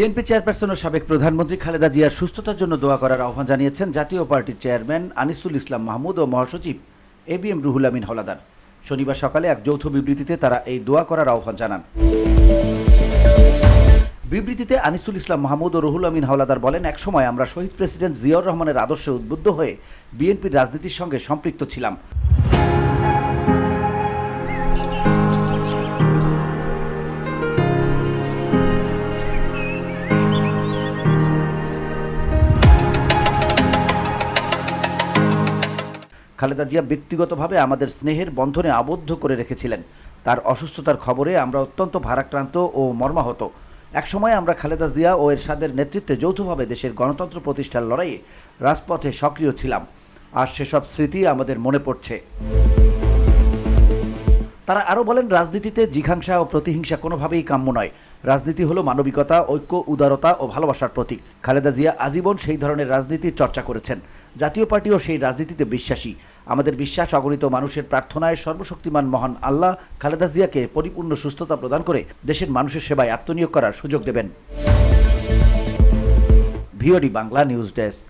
BNP chairperson ও সাবেক প্রধানমন্ত্রী খালেদা জিয়ার সুস্থতার জন্য দোয়া করার আহ্বান জানিয়েছেন জাতীয় পার্টির চেয়ারম্যান আনিসুল ইসলাম মাহমুদ ও মহাসচিব এবিএম রুহুল আমিন হাওলাদার। শনিবার সকালে এক যৌথ বিবৃতিতে তারা এই দোয়া করার আহ্বান জানান। বিবৃতিতে আনিসুল ইসলাম মাহমুদ ও রুহুল আমিন হাওলাদার বলেন, একসময় আমরা শহীদ প্রেসিডেন্ট জিয়াউর রহমানের আদর্শে উদ্বুদ্ধ হয়ে বিএনপির রাজনীতির সঙ্গে সম্পৃক্ত ছিলাম। খালেদা জিয়া ব্যক্তিগতভাবে আমাদের স্নেহের বন্ধনে আবদ্ধ করে রেখেছিলেন। তার অসুস্থতার খবরে আমরা অত্যন্ত ভারাক্রান্ত ও মর্মাহত। একসময় আমরা খালেদা জিয়া ও এরশাদের নেতৃত্বে যৌথভাবে দেশের গণতন্ত্র প্রতিষ্ঠার লড়াইয়ে রাজপথে সক্রিয় ছিলাম। আর সেসব স্মৃতি আমাদের মনে পড়ছে। তারা আরও বলেন, রাজনীতিতে জিঘাংসা ও প্রতিহিংসা কোনোভাবেই কাম্য নয়। রাজনীতি হলো মানবিকতা, ঐক্য, উদারতা ও ভালোবাসার প্রতীক। খালেদা জিয়া আজীবন সেই ধরনের রাজনীতির চর্চা করেছেন। জাতীয় পার্টিও সেই রাজনীতিতে বিশ্বাসী। আমাদের বিশ্বাস, অগণিত মানুষের প্রার্থনায় সর্বশক্তিমান মহান আল্লাহ খালেদা জিয়াকে পরিপূর্ণ সুস্থতা প্রদান করে দেশের মানুষের সেবায় আত্মনিয়োগ করার সুযোগ দেবেন। VOD Bangla news desk.